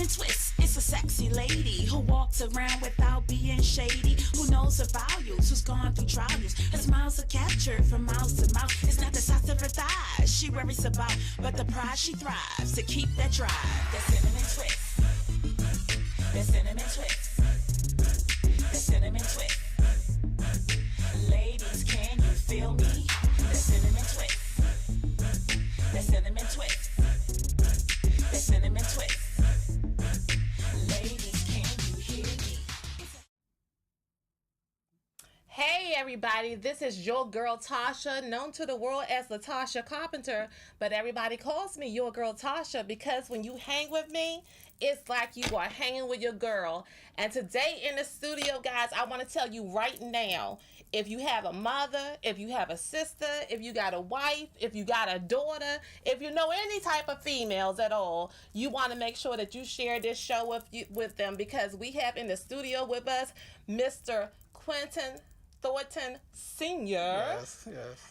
twist. It's a sexy lady who walks around without being shady, who knows her values, who's gone through trials. Her smiles are captured from mouth to mouth. It's not the size of her thighs she worries about, but the pride she thrives to keep that drive. That cinnamon twist. That cinnamon twist. That cinnamon twist. Ladies, can you feel me? That cinnamon twist. That cinnamon twist. That cinnamon twist. Ladies, can you hear me? Hey everybody, this is your girl Tasha, known to the world as Tasha Carpenter, but everybody calls me your girl Tasha because when you hang with me, it's like you are hanging with your girl. And today in the studio, guys, I want to tell you right now, if you have a mother, if you have a sister, if you got a wife, if you got a daughter, if you know any type of females at all, you want to make sure that you share this show with them, because we have in the studio with us Mr. Quentin Thornton Sr. Yes.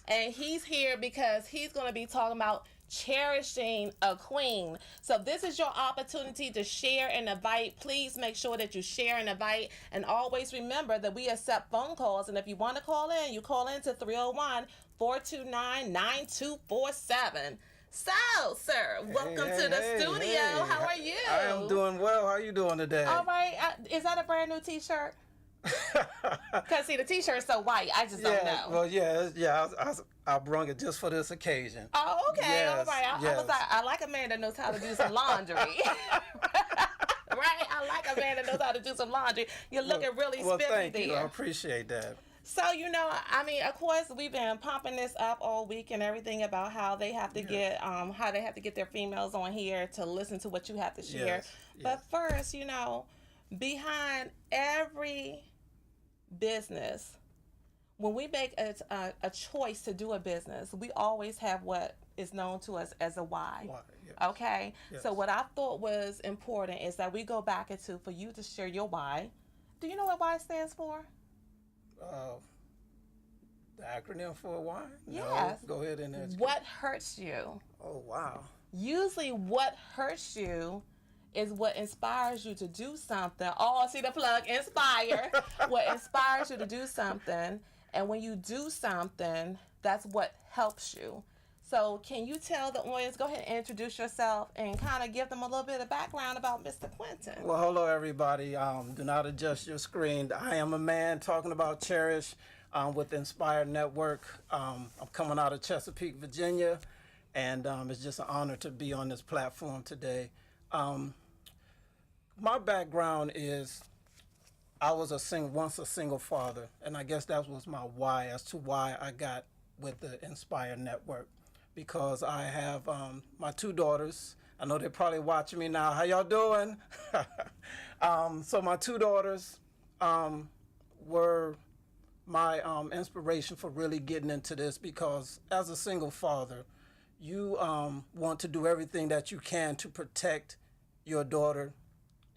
And he's here because he's going to be talking about cherishing a queen. So this is your opportunity to share and invite. Please make sure that you share and invite. And always remember that we accept phone calls. And if you want to call in, you call in to 301-429-9247. So, sir, welcome to the studio. Hey. How are you? I am doing well. How are you doing today? All right. Is that a brand new t-shirt? Because see, the t-shirt's so white, I just don't know. Well, I brung it just for this occasion. Oh, okay. Yes, All right. I like a man that knows how to do some laundry. Right? I like a man that knows how to do some laundry. You're looking really spiffy thank there. you. I appreciate that. So, of course, we've been pumping this up all week and everything about how they have to get their females on here to listen to what you have to share. But first, behind every business, when we make a choice to do a business, we always have what is known to us as a why. Yes. Okay? Yes. So what I thought was important is that we go back into, for you to share your why. Do you know what why stands for? The acronym for why? Yes. No, go ahead and ask. What hurts you? Oh, wow. Usually what hurts you is what inspires you to do something. Oh, see the plug, inspire. What inspires you to do something. And when you do something, that's what helps you. So can you tell the audience, go ahead and introduce yourself and kind of give them a little bit of background about Mr. Quentin. Well, hello, everybody. Do not adjust your screen. I am a man talking about Cherish with the Nspire Network. I'm coming out of Chesapeake, Virginia, and it's just an honor to be on this platform today. My background is I was once a single father, and I guess that was my why as to why I got with the Nspire Network, because I have my two daughters. I know they're probably watching me now. How y'all doing? So my two daughters were my inspiration for really getting into this, because as a single father, you want to do everything that you can to protect your daughter,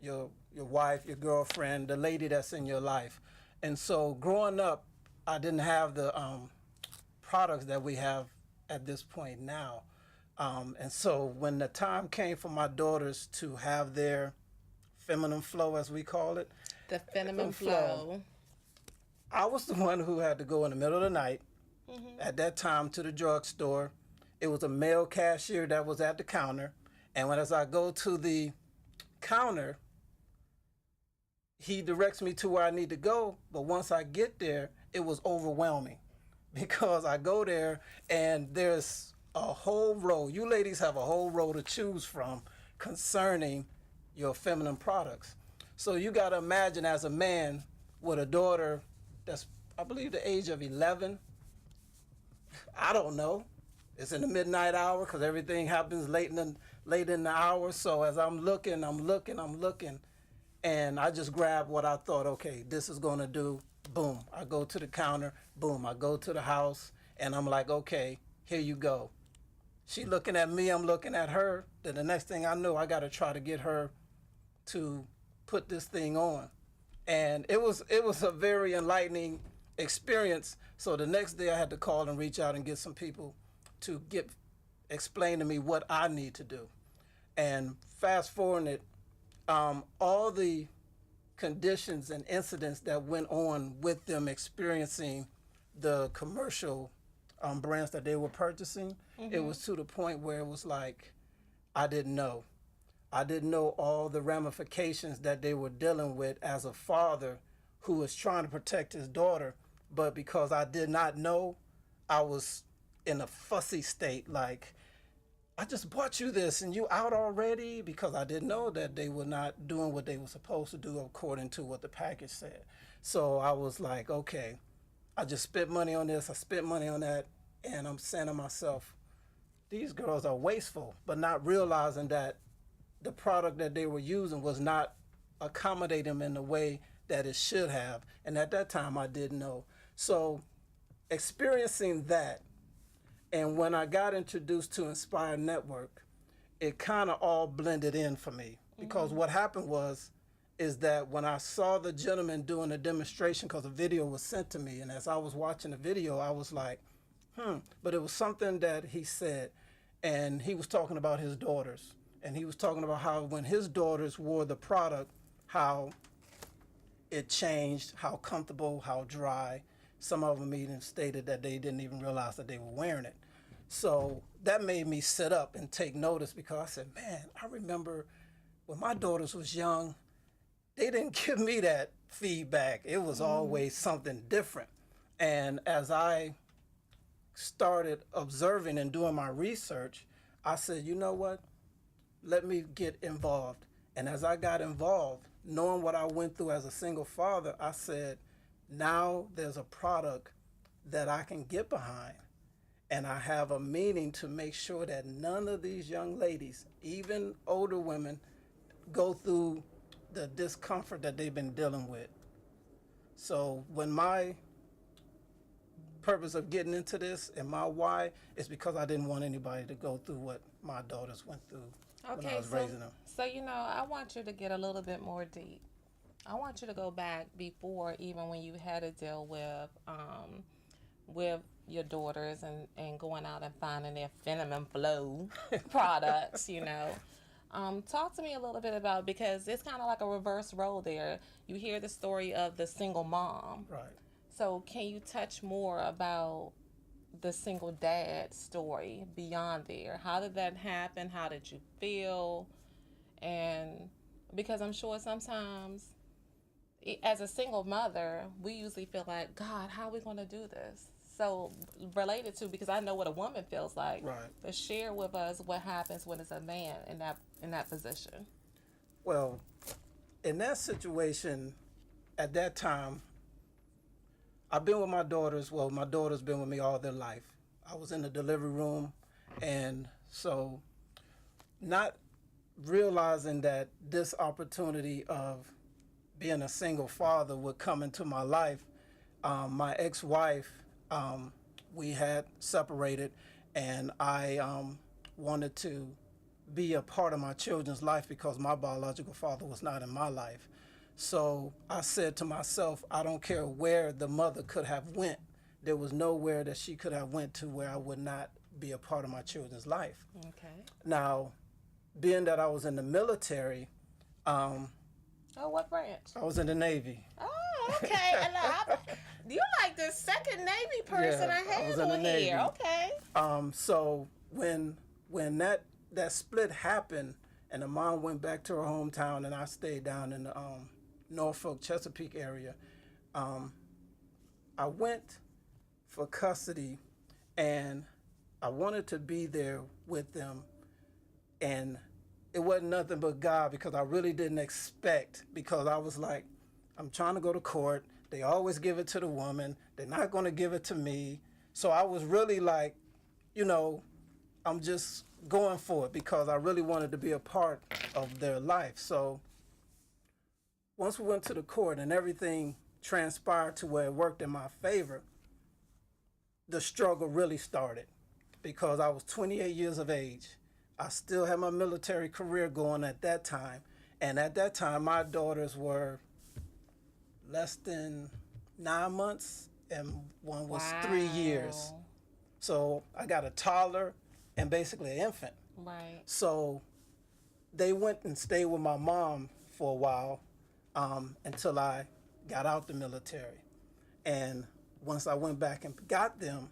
your wife, your girlfriend, the lady that's in your life. And so growing up, I didn't have the products that we have at this point now. And so when the time came for my daughters to have their feminine flow, as we call it, The feminine flow. I was the one who had to go in the middle of the night, at that time, to the drugstore. It was a male cashier that was at the counter. And as I go to the counter, he directs me to where I need to go. But once I get there, it was overwhelming, because I go there and there's a whole row. You ladies have a whole row to choose from concerning your feminine products. So you got to imagine, as a man with a daughter that's, I believe, the age of 11. I don't know. It's in the midnight hour, because everything happens late in the hour. So as I'm looking, and I just grabbed what I thought, okay, this is going to do. Boom. I go to the counter. Boom. I go to the house, and I'm like, okay, here you go. She looking at me, I'm looking at her. Then the next thing I know, I got to try to get her to put this thing on. And it was a very enlightening experience. So the next day I had to call and reach out and get some people to explain to me what I need to do. And fast forwarding it, All the conditions and incidents that went on with them experiencing the commercial brands that they were purchasing, it was to the point where it was like, I didn't know. I didn't know all the ramifications that they were dealing with as a father who was trying to protect his daughter. But because I did not know, I was in a fussy state. Like, I just bought you this and you out already, because I didn't know that they were not doing what they were supposed to do according to what the package said. So I was like, okay, I just spent money on this, I spent money on that, and I'm saying to myself, these girls are wasteful, but not realizing that the product that they were using was not accommodating them in the way that it should have. And at that time, I didn't know. So experiencing that, and when I got introduced to Nspire Network, it kind of all blended in for me. Because what happened is that when I saw the gentleman doing a demonstration, because a video was sent to me, and as I was watching the video, I was like, but it was something that he said, and he was talking about his daughters. And he was talking about how when his daughters wore the product, how it changed, how comfortable, how dry. Some of them even stated that they didn't even realize that they were wearing it. So that made me sit up and take notice, because I said, man, I remember when my daughters was young, they didn't give me that feedback. It was always something different. And as I started observing and doing my research, I said, you know what? Let me get involved. And as I got involved, knowing what I went through as a single father, I said, now there's a product that I can get behind. And I have a meaning to make sure that none of these young ladies, even older women, go through the discomfort that they've been dealing with. So when my purpose of getting into this and my why is because I didn't want anybody to go through what my daughters went through when I was raising them. So, I want you to get a little bit more deep. I want you to go back before, even when you had to deal with your daughters and going out and finding their Feminine Flow products, Talk to me a little bit about, because it's kind of like a reverse role there. You hear the story of the single mom. Right. So can you touch more about the single dad story beyond there? How did that happen? How did you feel? And because I'm sure sometimes as a single mother, we usually feel like, God, how are we going to do this? So related to, because I know what a woman feels like, right. But share with us what happens when it's a man in that position. Well, in that situation, at that time, I've been with my daughters. Well, my daughter's been with me all their life. I was in the delivery room, and so not realizing that this opportunity of being a single father would come into my life, my ex-wife, we had separated, and I wanted to be a part of my children's life because my biological father was not in my life. So I said to myself, I don't care where the mother could have went. There was nowhere that she could have went to where I would not be a part of my children's life. Okay. Now, being that I was in the military, what branch? I was in the Navy. Oh, okay. You're like the second Navy person I have on here. Okay. So when that split happened, and the mom went back to her hometown, and I stayed down in the Norfolk, Chesapeake area, I went for custody, and I wanted to be there with them, and it wasn't nothing but God, because I really didn't expect, because I was like, I'm trying to go to court. They always give it to the woman. They're not going to give it to me. So I was really like, I'm just going for it because I really wanted to be a part of their life. So once we went to the court and everything transpired to where it worked in my favor, the struggle really started, because I was 28 years of age. I still had my military career going at that time. And at that time, my daughters were less than 9 months, and one was 3 years. So I got a toddler and basically an infant. Right. So they went and stayed with my mom for a while until I got out the military. And once I went back and got them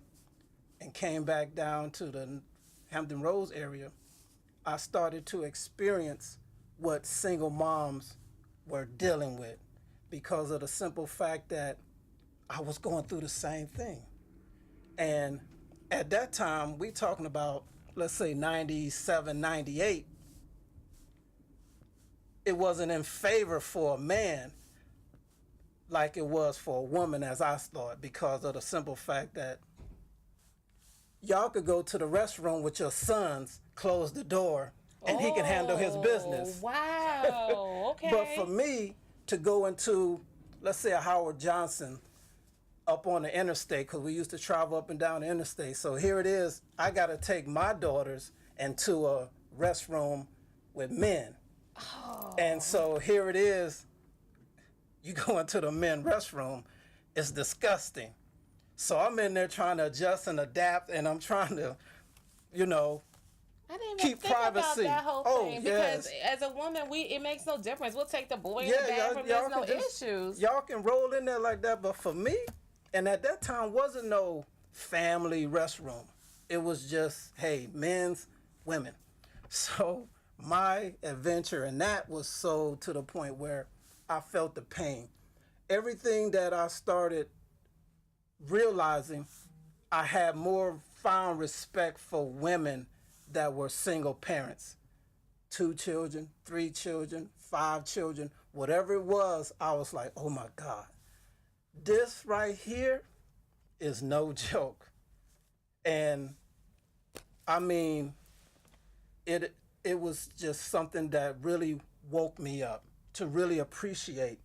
and came back down to the Hampton Roads area, I started to experience what single moms were dealing with because of the simple fact that I was going through the same thing. And at that time, we talking about, let's say 97, 98, it wasn't in favor for a man like it was for a woman, as I thought, because of the simple fact that y'all could go to the restroom with your sons, close the door, and he can handle his business. Wow. Okay. But for me to go into, let's say, a Howard Johnson up on the interstate, because we used to travel up and down the interstate. So here it is, I got to take my daughters into a restroom with men. Oh. And so here it is, you go into the men's restroom, it's disgusting. So I'm in there trying to adjust and adapt, and I'm trying to, you know, I didn't even keep think privacy. about that whole thing because as a woman, it makes no difference. We'll take the boy in the bathroom. There's no issues. Y'all can roll in there like that, but for me, and at that time, wasn't no family restroom. It was just, hey, men's, women. So my adventure in that was so to the point where I felt the pain. Everything that I started realizing, I had more found respect for women that were single parents. 2 children, 3 children, 5 children, whatever it was, I was like, oh my God, this right here is no joke. And I mean, it was just something that really woke me up to really appreciate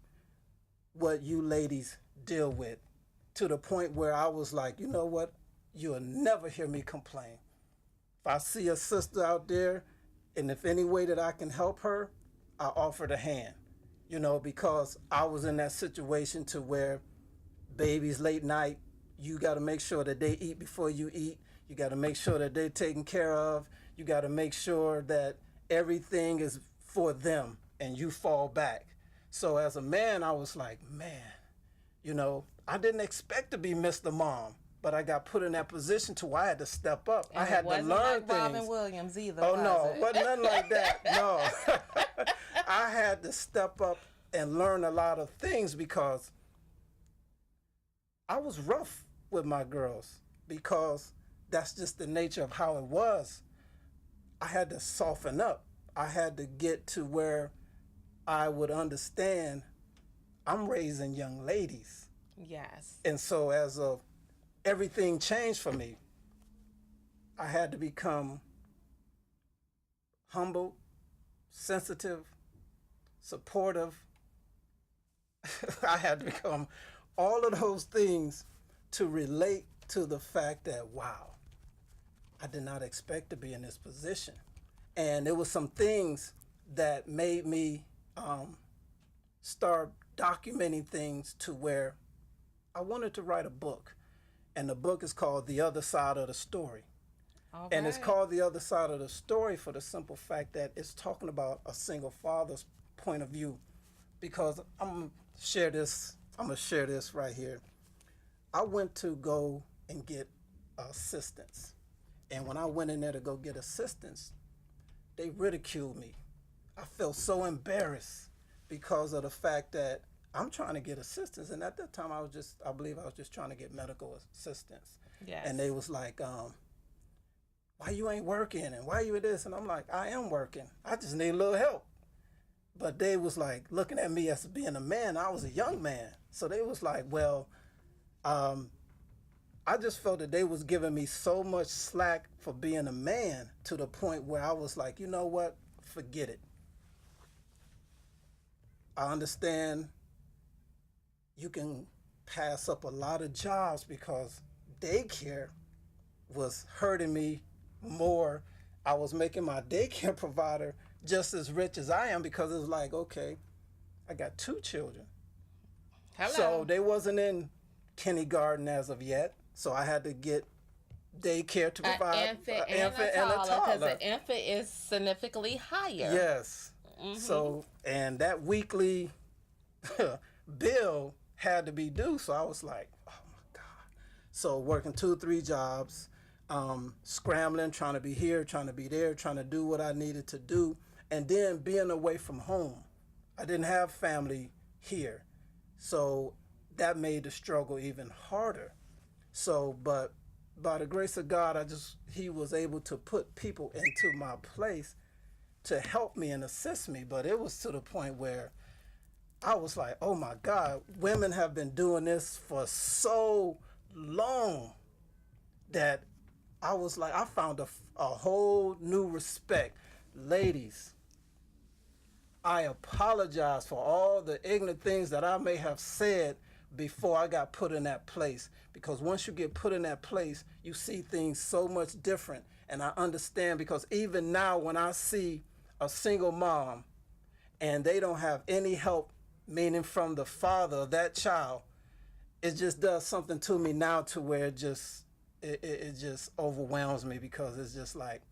what you ladies deal with, to the point where I was like, you know what? You'll never hear me complain. If I see a sister out there, and if any way that I can help her, I offer the hand, you know, because I was in that situation to where babies late night, you got to make sure that they eat before you eat. You got to make sure that they're taken care of. You got to make sure that everything is for them and you fall back. So as a man, I was like, man, you know, I didn't expect to be Mr. Mom, but I got put in that position to where I had to step up. And I had to learn like things. Robin Williams either. Oh no, it wasn't nothing like that. No, I had to step up and learn a lot of things because I was rough with my girls because that's just the nature of how it was. I had to soften up. I had to get to where I would understand I'm raising young ladies. Yes. And so everything changed for me. I had to become humble, sensitive, supportive. I had to become all of those things to relate to the fact that, wow, I did not expect to be in this position. And there was some things that made me start documenting things to where I wanted to write a book. And the book is called The Other Side of the Story. All And right. it's called The Other Side of the Story for the simple fact that it's talking about a single father's point of view. Because I'm going to share this right here. I went to go and get assistance. And when I went in there to go get assistance, they ridiculed me. I felt so embarrassed because of the fact that I'm trying to get assistance. And at that time, I believe I was just trying to get medical assistance. Yes. And they was like, why you ain't working? And why you this? And I'm like, I am working. I just need a little help. But they was like looking at me as being a man. I was a young man. So they was like, well, I just felt that they was giving me so much slack for being a man to the point where I was like, you know what? Forget it. I understand you can pass up a lot of jobs because daycare was hurting me more. I was making my daycare provider just as rich as I am because it was like, okay, I got 2 children. Hello. So they wasn't in kindergarten as of yet. So I had to get daycare to provide an infant and a toddler, because the infant is significantly higher. Yes. So, and that weekly bill had to be due. So I was like, oh my God. So working 2-3 jobs, scrambling, trying to be here, trying to be there, trying to do what I needed to do, and then being away from home. I didn't have family here. So that made the struggle even harder. So, but by the grace of God, he was able to put people into my place to help me and assist me. But it was to the point where I was like, oh my God, women have been doing this for so long that I was like, I found a whole new respect. Ladies, I apologize for all the ignorant things that I may have said before I got put in that place. Because once you get put in that place, you see things so much different. And I understand, because even now when I see a single mom and they don't have any help, meaning from the father of that child, it just does something to me now to where it just overwhelms me, because it's just like,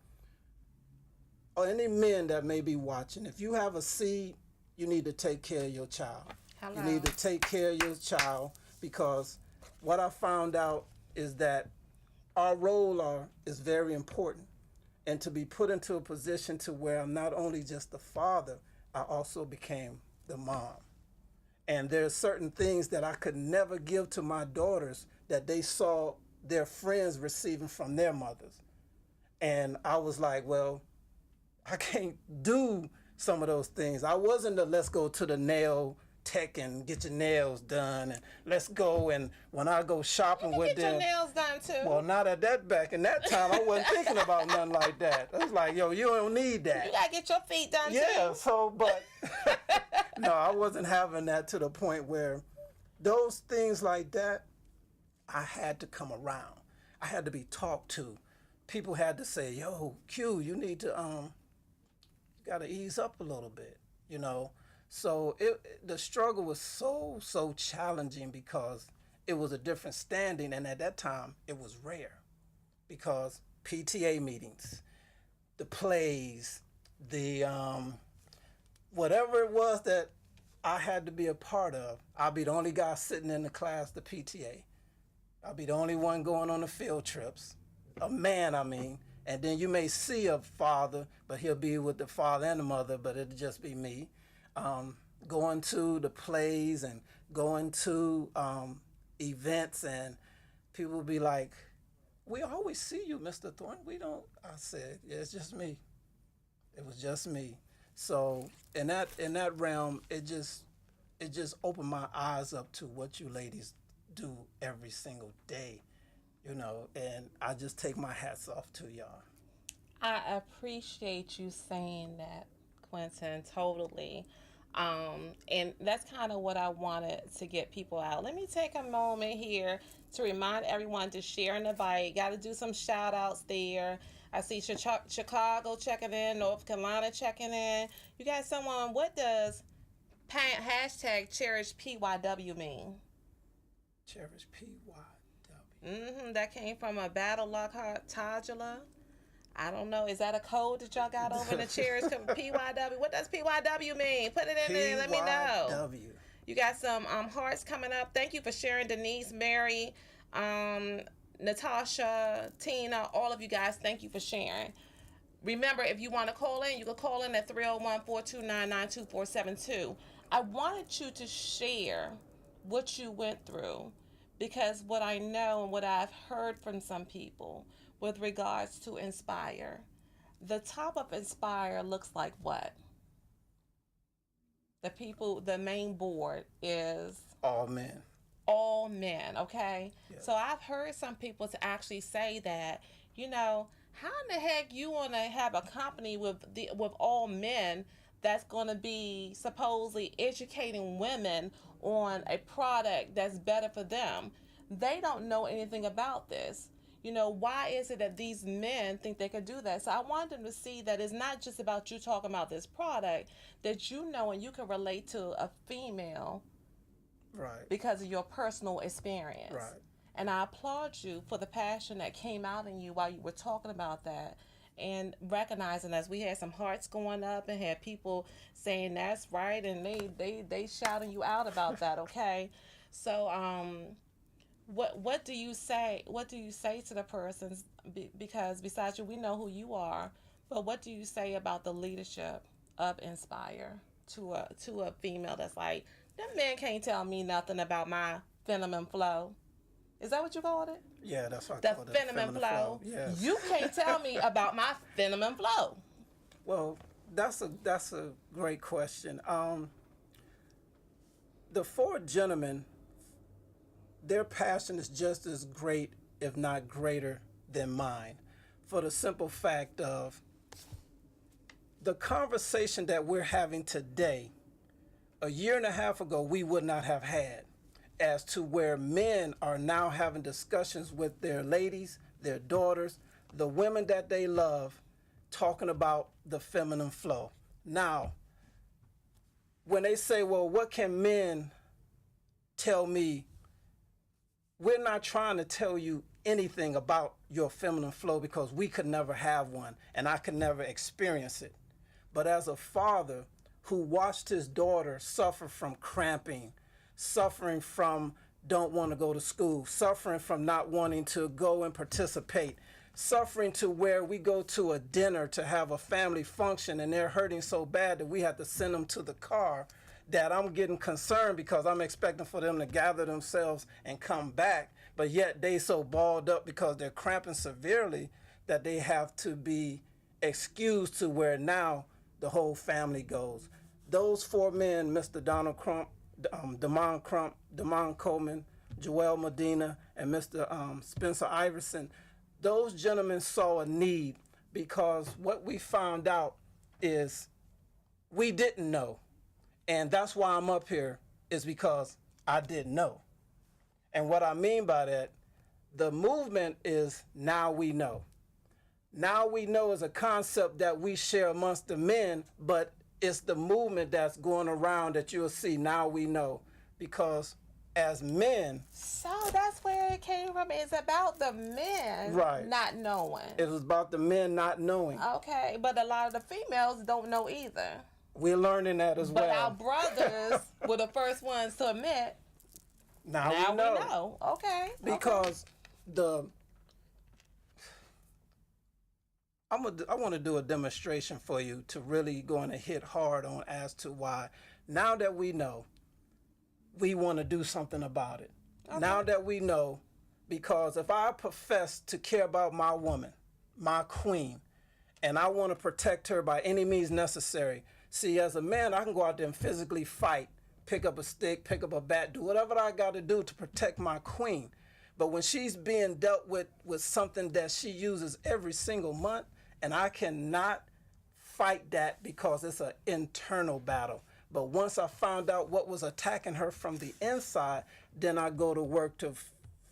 or any men that may be watching, if you have a seed, you need to take care of your child. Hello. You need to take care of your child, because what I found out is that our role is very important. And to be put into a position to where I'm not only just the father, I also became the mom. And there's certain things that I could never give to my daughters that they saw their friends receiving from their mothers. And I was like, well, I can't do some of those things. I wasn't the let's go to the nail tech and get your nails done, and let's go, and when I go shopping with them. Get your nails done too. Well, not at that back in that time. I wasn't thinking about nothing like that. I was like, yo, you don't need that. You gotta get your feet done too. Yeah, so, but no, I wasn't having that to the point where those things like that, I had to come around. I had to be talked to. People had to say, yo, Q, you need to, you gotta ease up a little bit, you know? So the struggle was so challenging, because it was a different standing, and at that time it was rare, because PTA meetings, the plays, the whatever it was that I had to be a part of, I'll be the only guy sitting in the class, the PTA. I'll be the only one going on the field trips, a man, I mean. And then you may see a father, but he'll be with the father and the mother, but it'll just be me. Going to the plays and going to events, and people will be like, we always see you, Mr. Thornton. We don't. I said, yeah, it's just me. It was just me. So in that realm, it just opened my eyes up to what you ladies do every single day, you know, and I just take my hats off to y'all. I appreciate you saying that, Quentin, totally. And that's kind of what I wanted to get people out. Let me take a moment here to remind everyone to share and invite. Got to do some shout outs there. I see Chicago checking in, North Carolina checking in. You got someone, what does hashtag Cherish PYW mean? Cherish PYW. That came from a battle lock Tajula. I don't know. Is that a code that y'all got over in the Cherish PYW? What does PYW mean? Put it in there. Let me know. PYW. You got some hearts coming up. Thank you for sharing, Denise, Mary, Natasha, Tina, all of you guys. Thank you for sharing. Remember, if you want to call in, you can call in at 301-429-9472. I wanted you to share what you went through, because what I know and what I've heard from some people with regards to Nspire, the top of Nspire looks like what? The main board is all men. All men, okay? Yes. So I've heard some people to actually say that, you know, how in the heck you want to have a company with all men that's going to be supposedly educating women on a product that's better for them? They don't know anything about this. You know, why is it that these men think they could do that? So I want them to see that it's not just about you talking about this product, that you know and you can relate to a female, right, because of your personal experience. Right. And I applaud you for the passion that came out in you while you were talking about that. And recognizing as we had some hearts going up and had people saying that's right, and they shouting you out about that, okay? So what do you say? What do you say to the persons? Because besides you, we know who you are. But what do you say about the leadership of Nspire to a female that's like, them men can't tell me nothing about my feminine flow. Is that what you called it? Yeah, that's what I The call it. feminine flow. Yes. You can't tell me about my feminine flow. Well, that's a great question. The four gentlemen, their passion is just as great, if not greater, than mine, for the simple fact of the conversation that we're having today, a year and a half ago, we would not have had, as to where men are now having discussions with their ladies, their daughters, the women that they love, talking about the feminine flow. Now, when they say, well, what can men tell me? We're not trying to tell you anything about your feminine flow because we could never have one and I could never experience it. But as a father who watched his daughter suffer from cramping, suffering from don't want to go to school, suffering from not wanting to go and participate, suffering to where we go to a dinner to have a family function and they're hurting so bad that we have to send them to the car, that I'm getting concerned because I'm expecting for them to gather themselves and come back, but yet they so balled up because they're cramping severely that they have to be excused to where now the whole family goes. Those four men, Mr. Donald Crump, Damon Coleman, Joel Medina, and Mr. Spencer Iverson, those gentlemen saw a need because what we found out is we didn't know. And that's why I'm up here, is because I didn't know. And what I mean by that, the movement is now we know. Now we know is a concept that we share amongst the men, but it's the movement that's going around that you'll see now we know. Because as men... So that's where it came from. It's about the men not knowing. It was about the men not knowing. Okay, but a lot of the females don't know either. We're learning that as well. But our brothers were the first ones to admit. Now we know. Okay. Because I want to do a demonstration for you to really going to hit hard on as to why. Now that we know, we want to do something about it. Okay. Now that we know, because if I profess to care about my woman, my queen, and I want to protect her by any means necessary. See, as a man, I can go out there and physically fight, pick up a stick, pick up a bat, do whatever I got to do to protect my queen. But when she's being dealt with something that she uses every single month, and I cannot fight that because it's an internal battle. But once I found out what was attacking her from the inside, then I go to work to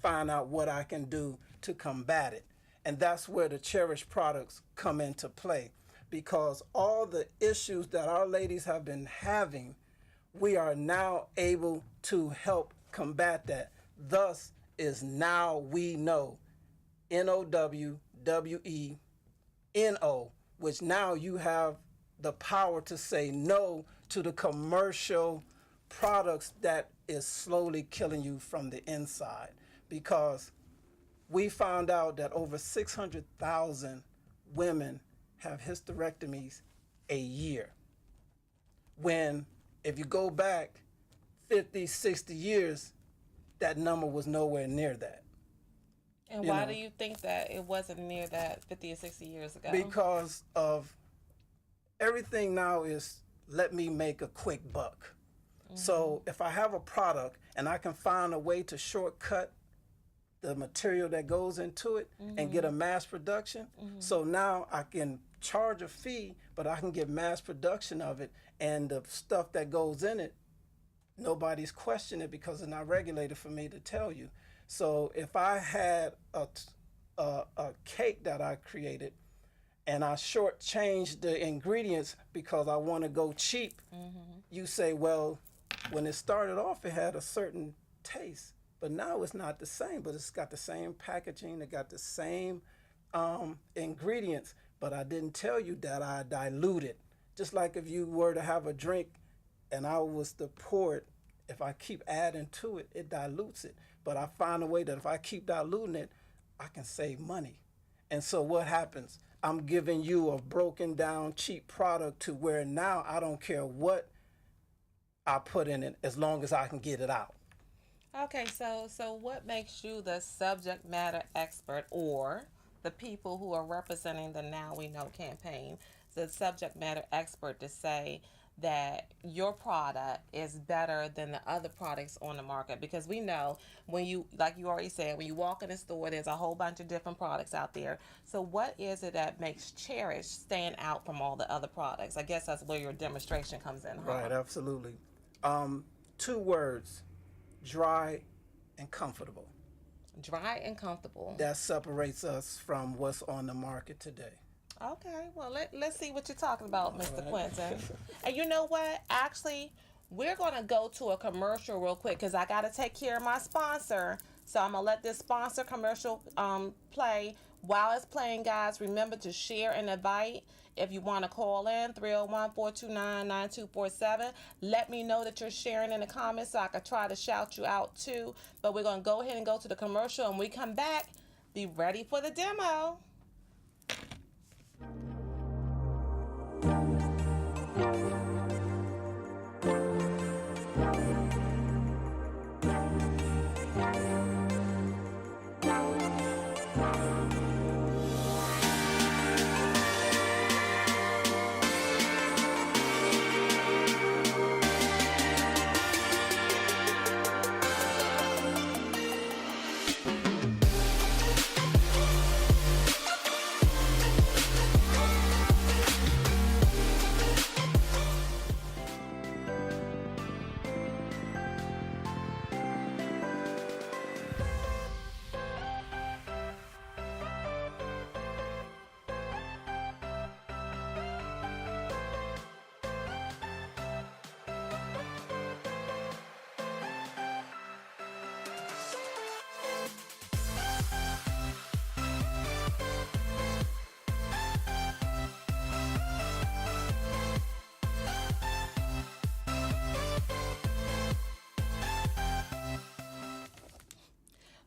find out what I can do to combat it. And that's where the Cherish products come into play. Because all the issues that our ladies have been having, we are now able to help combat that. Thus is Now We Know, NOWWENO, which now you have the power to say no to the commercial products that is slowly killing you from the inside. Because we found out that over 600,000 women have hysterectomies a year. When, if you go back 50, 60 years, that number was nowhere near that. And why do you think that it wasn't near that 50 or 60 years ago? Because of everything now is let me make a quick buck. Mm-hmm. So if I have a product and I can find a way to shortcut the material that goes into it and get a mass production, so now I can charge a fee, but I can get mass production of it, and the stuff that goes in it, nobody's questioning it because it's not regulated for me to tell you. So if I had a cake that I created and I shortchanged the ingredients because I want to go cheap, you say, well, when it started off, it had a certain taste. But now it's not the same, but it's got the same packaging, it got the same ingredients, but I didn't tell you that I diluted. Just like if you were to have a drink and I was to pour it, if I keep adding to it, it dilutes it. But I find a way that if I keep diluting it, I can save money. And so what happens? I'm giving you a broken down, cheap product to where now I don't care what I put in it as long as I can get it out. Okay, so what makes you the subject matter expert, or the people who are representing the Now We Know campaign, the subject matter expert, to say that your product is better than the other products on the market? Because we know, when you, like you already said, when you walk in the store, there's a whole bunch of different products out there. So what is it that makes Cherish stand out from all the other products? I guess that's where your demonstration comes in, huh? Right, absolutely. 2 words: dry and comfortable. Dry and comfortable. That separates us from what's on the market today. Okay, well, let's see what you're talking about, Mr. Quentin. And you know what? Actually, we're going to go to a commercial real quick because I got to take care of my sponsor. So I'm going to let this sponsor commercial play. While it's playing, guys, remember to share and invite. If you want to call in, 301-429-9247. Let me know that you're sharing in the comments so I can try to shout you out too. But we're going to go ahead and go to the commercial, and when we come back, be ready for the demo.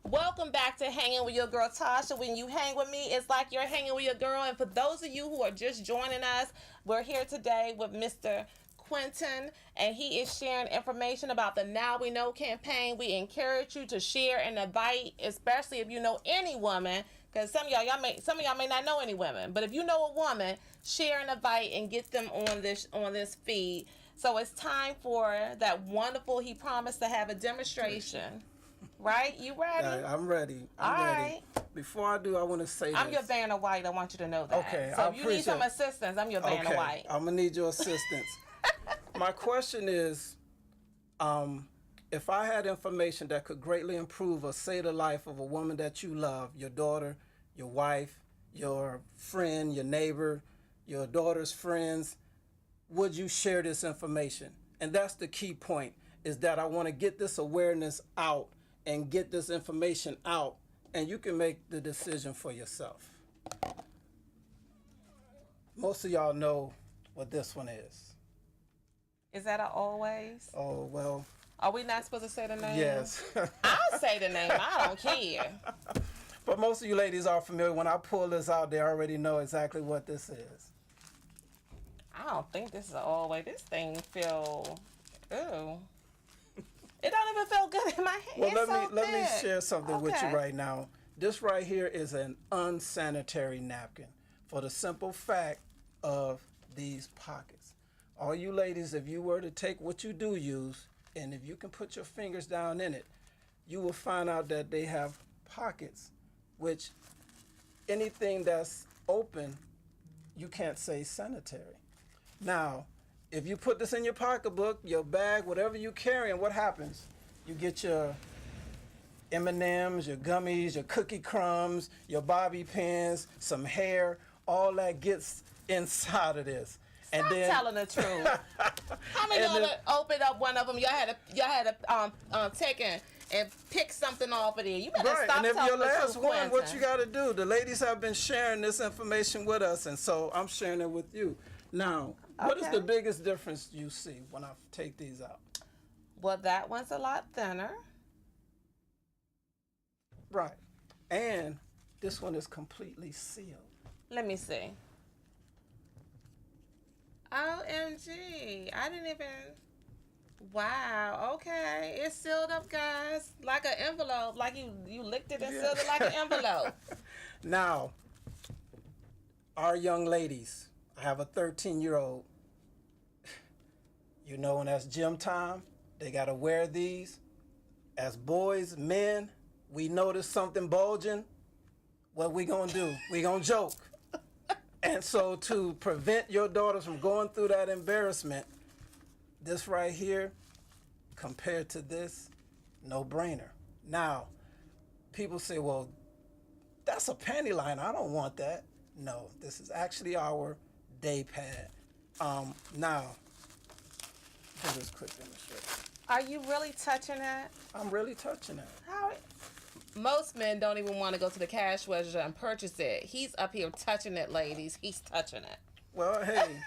Welcome back to Hanging with Your Girl Tasha. When you hang with me, it's like you're hanging with your girl. And for those of you who are just joining us, we're here today with Mr. Quentin, and he is sharing information about the Now We Know campaign. We encourage you to share and invite, especially if you know any woman, because some of y'all may not know any women, but if you know a woman, share and invite and get them on this feed. So it's time for that wonderful. He promised to have a demonstration. Right? You ready? I'm ready. I'm ready. Before I do, I want to say I'm your Vanna White. I want you to know that. Okay. So if you need some assistance, I'm your Vanna White. I'm going to need your assistance. My question is, if I had information that could greatly improve or save the life of a woman that you love, your daughter, your wife, your friend, your neighbor, your daughter's friends, would you share this information? And that's the key point, is that I want to get this awareness out and get this information out, and you can make the decision for yourself. Most of y'all know what this one is. Is that a always? Oh, well. Are we not supposed to say the name? Yes. I'll say the name. I don't care. But most of you ladies are familiar. When I pull this out, they already know exactly what this is. I don't think this is an always. This thing feel, ew. It don't even feel good in my hand. Well, let me share something with you right now. This right here is an unsanitary napkin, for the simple fact of these pockets. All you ladies, if you were to take what you do use, and if you can put your fingers down in it, you will find out that they have pockets, which anything that's open, you can't say sanitary. Now, if you put this in your pocketbook, your bag, whatever you carry, and what happens? You get your M&Ms, your gummies, your cookie crumbs, your bobby pins, some hair, all that gets inside of this. Stop telling the truth. How many of y'all opened up one of them? Y'all had to take and pick something off of there. You better Right, stop and if telling your the last truth, one, what Quentin. you got to do? The ladies have been sharing this information with us, and so I'm sharing it with you. Now, what is Okay. the biggest difference you see when I take these out? Well, that one's a lot thinner. Right, and this one is completely sealed. Let me see. OMG. I didn't even. Wow. Okay. It's sealed up, guys. Like an envelope. Like you licked it and Yeah. sealed it like an envelope. Now, our young ladies, I have a 13-year-old. You know, when that's gym time, they got to wear these. As boys, men, we notice something bulging. What we going to do? We going to joke. And so to prevent your daughters from going through that embarrassment, this right here, compared to this, no brainer. Now, people say, well, that's a panty liner. I don't want that. No, this is actually our day pad. Now, do this quick demonstration. Are you really touching that? I'm really touching it. How? Most men don't even want to go to the cash register and purchase it. He's up here touching it, ladies. He's touching it. Well, hey,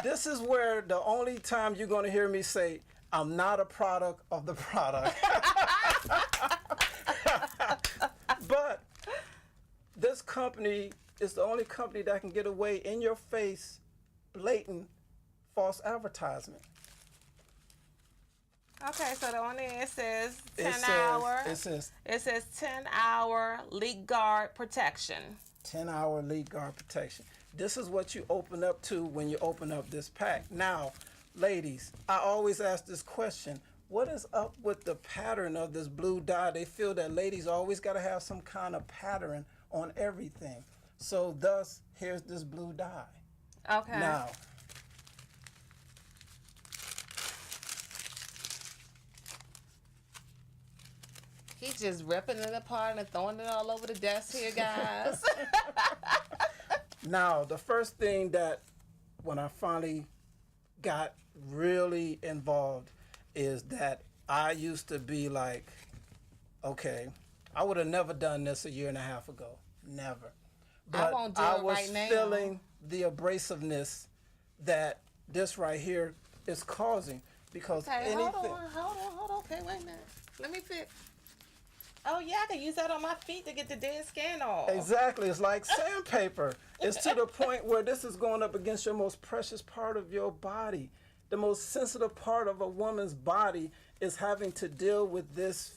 this is where the only time you're going to hear me say, I'm not a product of the product. But this company is the only company that can get away in your face, blatant false advertisement. Okay, so the one there, it says 10 It says- hour. it says- It says 10-hour leak guard protection. 10-hour leak guard protection. This is what you open up to when you open up this pack. Now, ladies, I always ask this question. What is up with the pattern of this blue dye? They feel that ladies always got to have some kind of pattern on everything. So thus, here's this blue dye. Okay. Now, He's just ripping it apart and throwing it all over the desk here, guys. now, the first thing that when I finally got really involved is that I used to be like, okay, I would have never done this a year and a half ago. Never. But won't do I it was right now. feeling the abrasiveness that this right here is causing because Okay, anything. hold on. Okay, wait a minute. Let me fix. Oh, yeah, I can use that on my feet to get the dead skin off. Exactly. It's like sandpaper. It's to the point where this is going up against your most precious part of your body. The most sensitive part of a woman's body is having to deal with this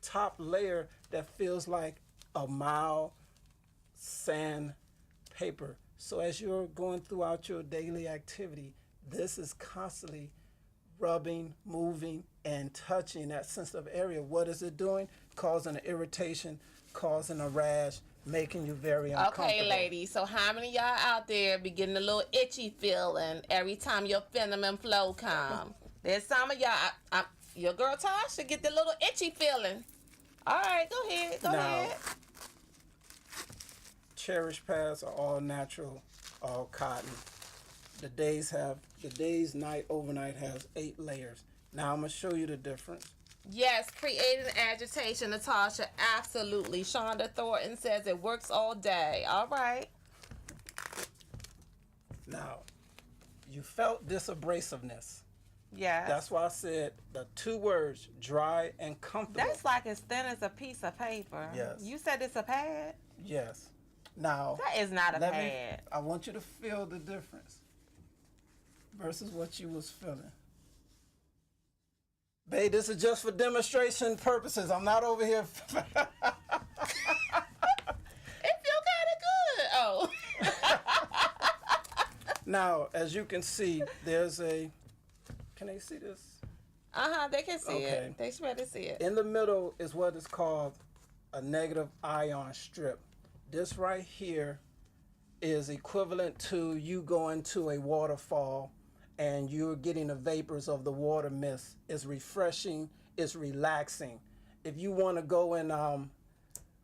top layer that feels like a mild sandpaper. So as you're going throughout your daily activity, this is constantly rubbing, moving, and touching that sensitive area. What is it doing? Causing an irritation, causing a rash, making you very uncomfortable. Okay, ladies, so how many of y'all out there be getting a little itchy feeling every time your phenomen flow come? There's some of y'all, your girl Tasha get the little itchy feeling. All right, go ahead, go Now, ahead. Cherish pads are all natural, all cotton. The days, night, overnight has 8 layers. Now I'm gonna show you the difference. Yes, creating agitation, Natasha, absolutely. Shonda Thornton says it works all day. All right. Now, you felt this abrasiveness. Yes. That's why I said the 2 words, dry and comfortable. That's like as thin as a piece of paper. Yes. You said it's a pad? Yes. Now, That is not a pad. I want you to feel the difference versus what you was feeling. Babe, this is just for demonstration purposes. I'm not over here. It feel kind of good. Oh. Now, as you can see, there's a. Can they see this? They can see Okay. it. They should to see it. In the middle is what is called a negative ion strip. This right here is equivalent to you going to a waterfall and you're getting the vapors of the water mist. It's refreshing, it's relaxing. If you want to go in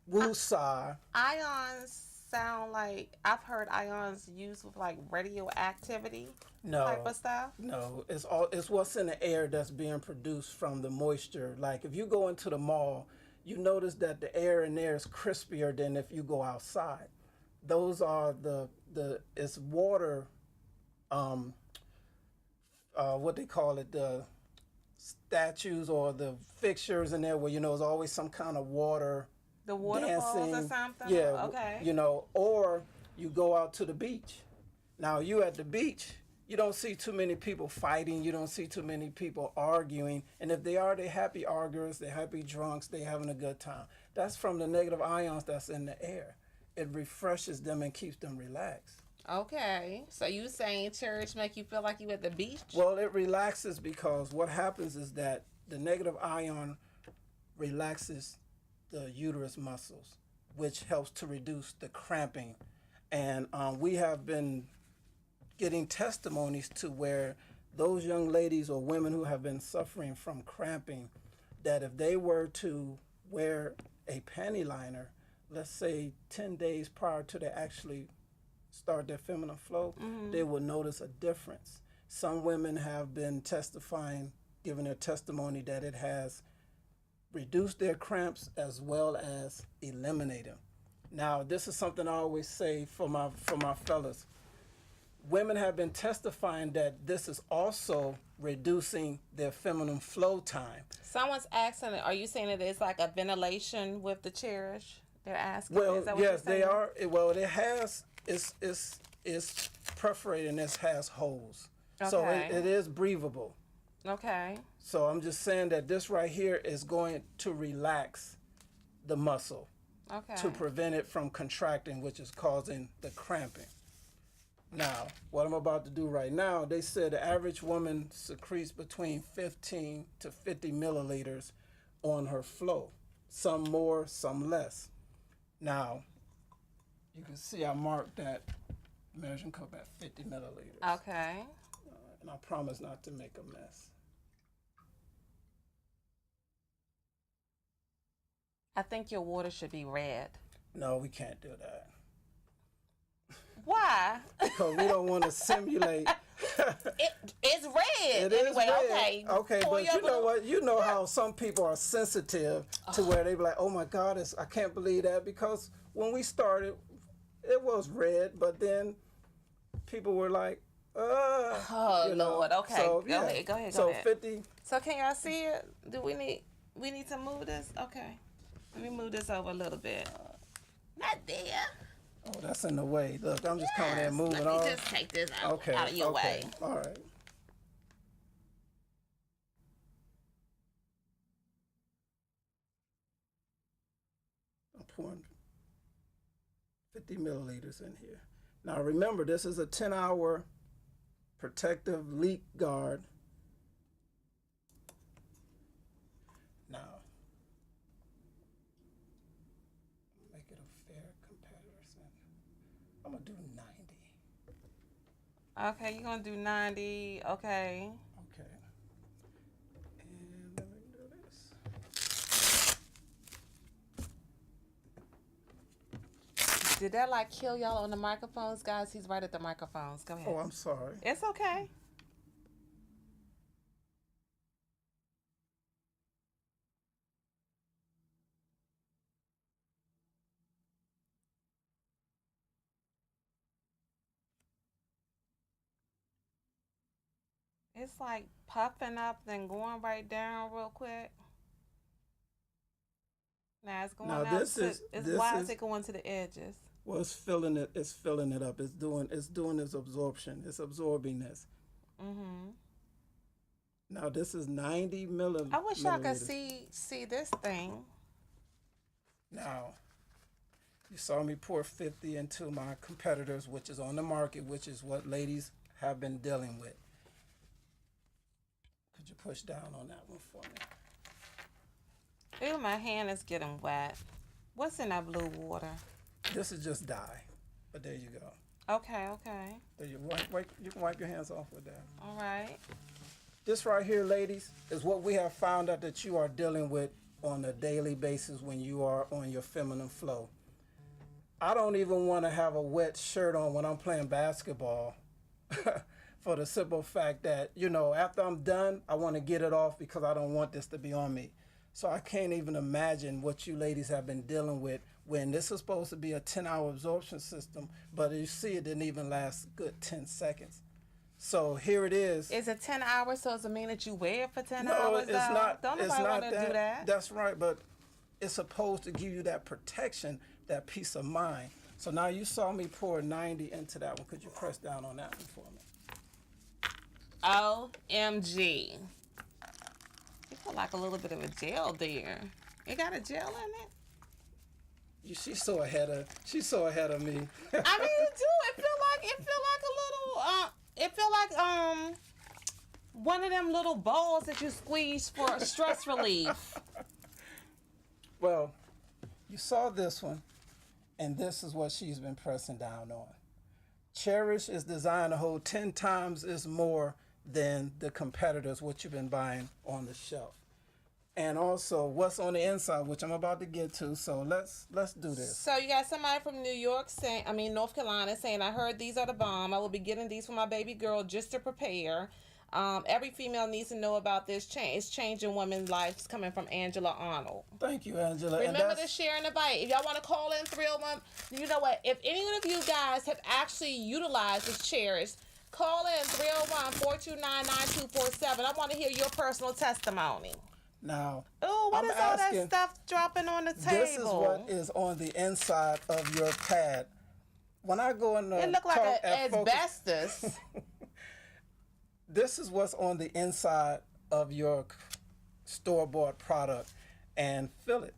woosah, Ions sound like I've heard ions used with like radioactivity type No, of stuff? no. It's what's in the air that's being produced from the moisture. Like if you go into the mall, you notice that the air in there is crispier than if you go outside. Those are the it's water, um what they call it, the statues or the fixtures in there where there's always some kind of water The waterfalls or dancing. something? Yeah, Okay. or you go out to the beach. Now you at the beach, you don't see too many people fighting. You don't see too many people arguing. And if they are, they're happy arguers. They're happy drunks. They're having a good time. That's from the negative ions that's in the air. It refreshes them and keeps them relaxed. Okay. So you saying church make you feel like you at the beach? Well, it relaxes because what happens is that the negative ion relaxes the uterus muscles, which helps to reduce the cramping. And we have been getting testimonies to where those young ladies or women who have been suffering from cramping, that if they were to wear a panty liner, let's say 10 days prior to they actually start their feminine flow, they will notice a difference. Some women have been testifying, giving their testimony that it has reduced their cramps as well as eliminate them. Now, this is something I always say for my fellas. Women have been testifying that this is also reducing their feminine flow time. Someone's asking, are you saying that it's like a ventilation with the Cherish? They're asking. Well, Is that what yes, you're they saying? are. Well, it has. It's perforated and it has holes, so Okay. it is breathable. Okay. So I'm just saying that this right here is going to relax the muscle Okay. to prevent it from contracting, which is causing the cramping. Now, what I'm about to do right now, they said the average woman secretes between 15 to 50 milliliters on her flow. Some more, some less. Now, you can see I marked that measuring cup at 50 milliliters. Okay. And I promise not to make a mess. I think your water should be red. No, we can't do that. Why? Because we don't want to simulate. It's red. It is anyway, red. okay. Okay, Pour but your you know blue- what? You know how some people are sensitive to where they be like, oh my God, I can't believe that. Because when we started, it was red, but then people were like, Oh you know. Lord. Okay. So, Go ahead. Go ahead. Go So ahead. 50, So can y'all see it? Do we need to move this? Okay. Let me move this over a little bit. Not there. oh, that's in the way. Look, I'm just coming in and moving Let me on. just take this out, Okay, out of your okay, way. all right. I'm pouring 50 milliliters in here. Now remember, this is a 10-hour protective leak guard. Now, make it a fair comparison. I'm gonna do 90. Okay, you're gonna do 90. Okay. Okay. And let me do this. Did that like kill y'all on the microphones, guys? He's right at the microphones. Go ahead. Oh, I'm sorry. It's okay. It's like puffing up then going right down real quick. Now it's going Now, out this to, is- it's this why is- is it going to the edges? Well, it's filling it. It's filling it up. It's doing its absorption. It's absorbing this. Mm-hmm. Now this is 90 milliliters. I wish I could see this thing. Now, you saw me pour 50 into my competitors, which is on the market, which is what ladies have been dealing with. Could you push down on that one for me? Ew, my hand is getting wet. What's in that blue water? This is just dye, but there you go. Okay, okay. There you you can wipe your hands off with that. All right. This right here, ladies, is what we have found out that you are dealing with on a daily basis when you are on your feminine flow. I don't even want to have a wet shirt on when I'm playing basketball for the simple fact that, you know, after I'm done, I want to get it off because I don't want this to be on me. So I can't even imagine what you ladies have been dealing with when this is supposed to be a 10-hour absorption system, but you see it didn't even last a good 10 seconds. So here it is. Is it 10 hours? So does it mean that you wear it for 10 No, hours? it's though? not. Don't It's nobody not want to do that. That's right, but it's supposed to give you that protection, that peace of mind. So now you saw me pour 90 into that one. Could you press down on that one for me? OMG. You feel like a little bit of a gel there. It got a gel in it? She's so ahead of me. I mean, it do. It feel like one of them little balls that you squeeze for stress relief. Well, you saw this one, and this is what she's been pressing down on. Cherish is designed to hold 10 times as more than the competitors, what you've been buying on the shelf. And also what's on the inside, which I'm about to get to. So let's do this. So you got somebody from North Carolina saying, I heard these are the bomb. I will be getting these for my baby girl just to prepare. Every female needs to know about this change. It's changing women's lives, coming from Angela Arnold. Thank you, Angela. Remember to share and invite. If y'all want to call in 301, you know what? If any of you guys have actually utilized this Cherish, call in 301-429-9247. I want to hear your personal testimony. Now, oh, what is all that stuff dropping on the table? This is what is on the inside of your pad. When I go in the it look like asbestos. This is what's on the inside of your store-bought product, and feel it.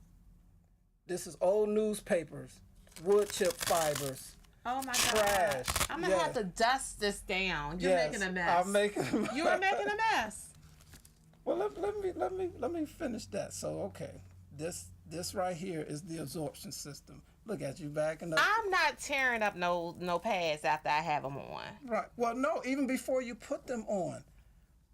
This is old newspapers, wood chip fibers. Oh my trash. God! I'm gonna have to dust this down. You're making a mess. I'm making a mess. You are making a mess. Well, let me finish that. So, okay, this right here is the absorption system. Look at you backing up. I'm not tearing up no pads after I have them on. Right. Well, no, even before you put them on.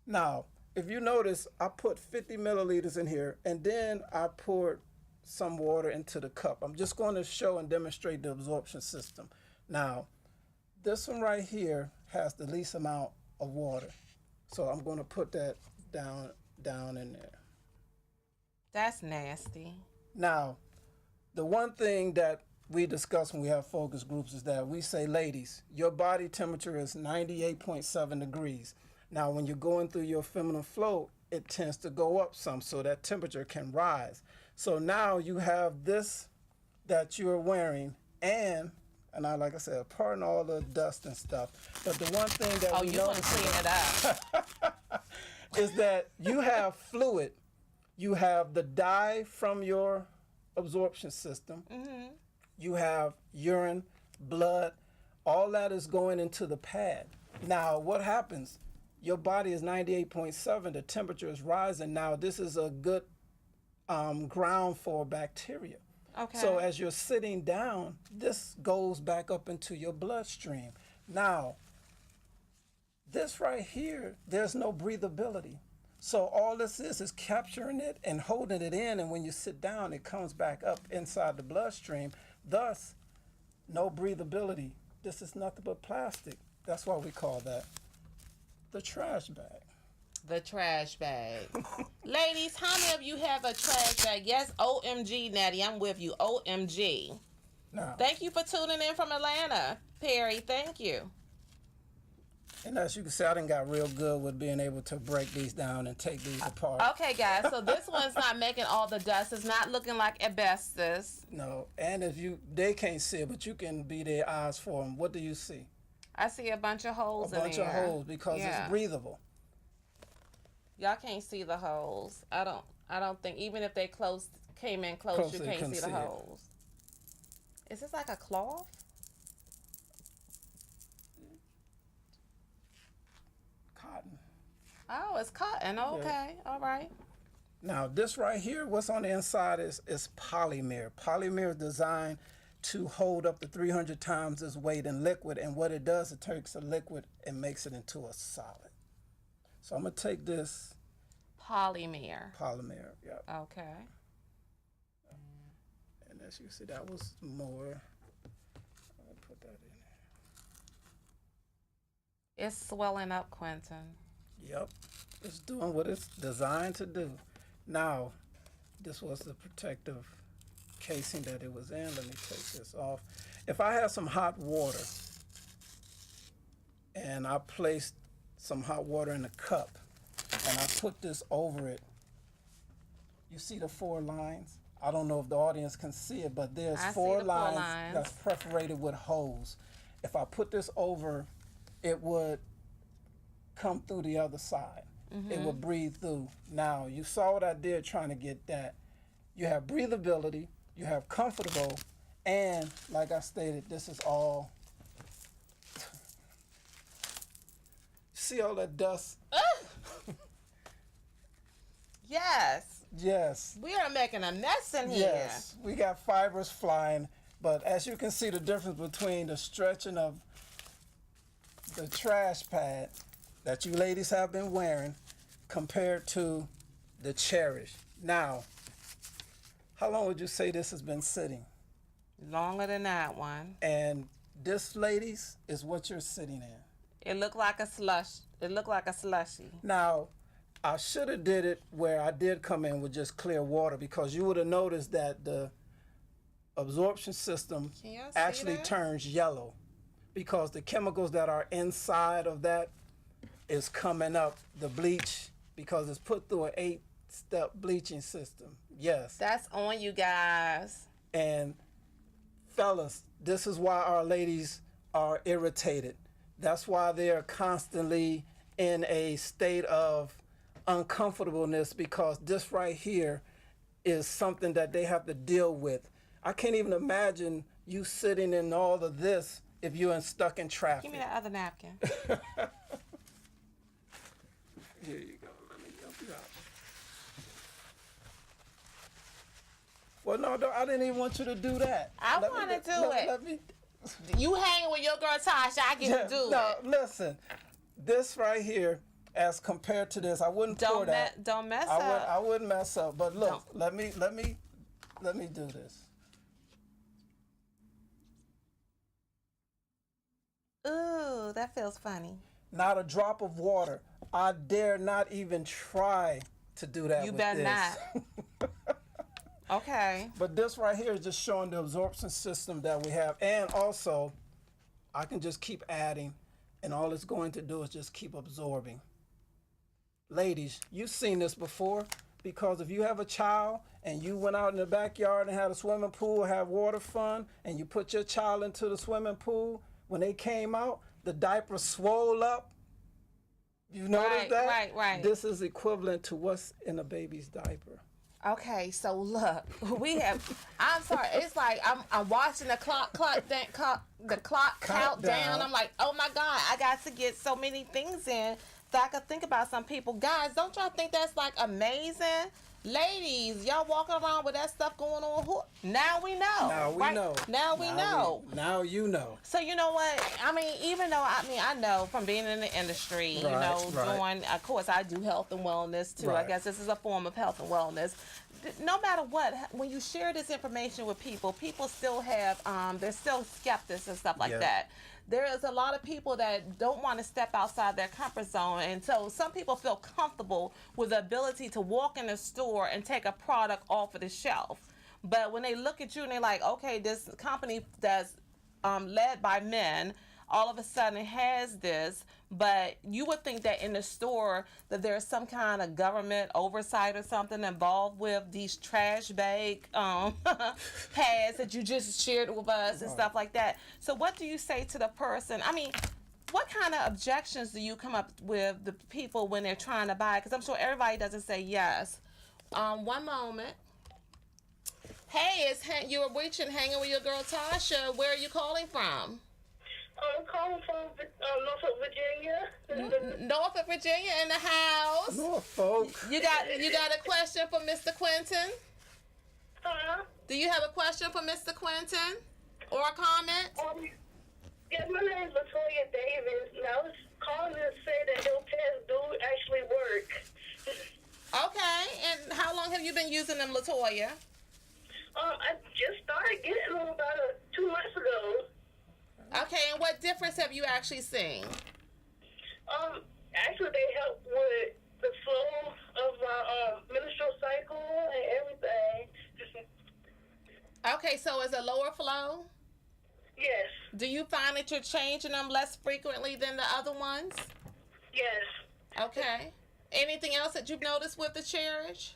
Now, if you notice, I put 50 milliliters in here, and then I poured some water into the cup. I'm just going to show and demonstrate the absorption system. Now, this one right here has the least amount of water. So I'm going to put that down in there. That's nasty. Now, the one thing that we discuss when we have focus groups is that we say, ladies, your body temperature is 98.7 degrees. Now, when you're going through your feminine flow, it tends to go up some, so that temperature can rise. So now you have this that you're wearing, and I, like I said, pardon all the dust and stuff, but the one thing that we you want to clean it up. is that you have fluid. You have the dye from your absorption system. Mm-hmm. You have urine, blood. All that is going into the pad. Now, what happens? Your body is 98.7. The temperature is rising. Now, this is a good ground for bacteria. Okay. So as you're sitting down, this goes back up into your bloodstream. Now, this right here, there's no breathability. So all this is capturing it and holding it in, and when you sit down, it comes back up inside the bloodstream. Thus, no breathability. This is nothing but plastic. That's why we call that the trash bag. The trash bag. Ladies, how many of you have a trash bag? Yes, OMG, Natty, I'm with you. OMG. Now, thank you for tuning in from Atlanta, Perry. Thank you. And as you can see, I done got real good with being able to break these down and take these apart. Okay, guys, so this one's not making all the dust. It's not looking like asbestos. No, and they can't see it, but you can be their eyes for them. What do you see? I see a bunch of holes in there. A bunch of holes because it's breathable. Y'all can't see the holes. I don't think, even if they came in close, you can't see the holes. Is this like a cloth? Cotton. Oh, it's cotton. Okay. Yeah. All right. Now, this right here, what's on the inside is polymer. Polymer is designed to hold up to 300 times its weight in liquid, and what it does, it takes a liquid and makes it into a solid. So I'm going to take this. Polymer, yep. Okay. And as you see, that was more. It's swelling up, Quentin. Yep. It's doing what it's designed to do. Now, this was the protective casing that it was in. Let me take this off. If I had some hot water and I placed some hot water in a cup and I put this over it, you see the 4 lines? I don't know if the audience can see it, but there's I see four the 4 lines lines. that's perforated with holes. If I put this over, it would come through the other side. It would breathe through. Now, you saw what I did trying to get that. You have breathability, you have comfortable, and like I stated, this is all. See all that dust? Yes. Yes. We are making a mess in here. Yes. We got fibers flying, but as you can see the difference between the stretching of the trash pad that you ladies have been wearing compared to the Cherish. Now, how long would you say this has been sitting? Longer than that one. And this, ladies, is what you're sitting in. It looked like a slush. It looked like a slushy. Now, I should have did it where I did come in with just clear water, because you would have noticed that the absorption system Can y'all see actually that? turns yellow, because the chemicals that are inside of that is coming up, the bleach, because it's put through an 8-step bleaching system. Yes. That's on you guys. And fellas, this is why our ladies are irritated. That's why they're constantly in a state of uncomfortableness, because this right here is something that they have to deal with. I can't even imagine you sitting in all of this if you're stuck in traffic. Give me that other napkin. Here you go. Let me help you out. Well, no, I didn't even want you to do that. I want to do it. Let me. You hanging with your girl Tasha, I get to do No, it. listen. This right here, as compared to this, I wouldn't pour that. Don't mess I up. wouldn't mess up. But look, Don't. let me do this. Ooh, that feels funny. Not a drop of water. I dare not even try to do that. You with better this. not. Okay. But this right here is just showing the absorption system that we have. And also, I can just keep adding, and all it's going to do is just keep absorbing. Ladies, you've seen this before, because if you have a child and you went out in the backyard and had a swimming pool, have water fun, and you put your child into the swimming pool, when they came out, the diaper swole up. You noticed that? Right. This is equivalent to what's in a baby's diaper. Okay, so look, I'm sorry, it's like I'm watching the clock count down. I'm like, oh my God, I got to get so many things in that I could think about some people. Guys, don't y'all think that's like amazing? Ladies, y'all walking around with that stuff going on. Now we know. Now we know. Now we know. Now you know. So you know what? I mean, even though I know from being in the industry, Right. doing, of course, I do health and wellness too. Right. I guess this is a form of health and wellness. No matter what, when you share this information with people still have, they're still skeptics and stuff like Yeah. that. There is a lot of people that don't want to step outside their comfort zone. And so some people feel comfortable with the ability to walk in a store and take a product off of the shelf. But when they look at you and they're like, okay, this company that's led by men all of a sudden has this, but you would think that in the store that there's some kind of government oversight or something involved with these trash bag pads that you just shared with us and stuff like that. So what do you say to the person? I mean, what kind of objections do you come up with the people when they're trying to buy? Because I'm sure everybody doesn't say yes. One moment. Hey, you're hanging with your girl Tasha. Where are you calling from? I'm calling from Norfolk, Virginia. Norfolk, Virginia in the house. Norfolk. You got a question for Mr. Quentin? Huh? Do you have a question for Mr. Quentin or a comment? Yes, my name is Latoya Davis, and I was calling to say that your tests do actually work. Okay, and how long have you been using them, Latoya? I just started getting them about 2 months ago. Okay, and what difference have you actually seen? Actually, they help with the flow of my menstrual cycle and everything. Okay, so is it lower flow? Yes. Do you find that you're changing them less frequently than the other ones? Yes. Okay. Anything else that you've noticed with the Cherish?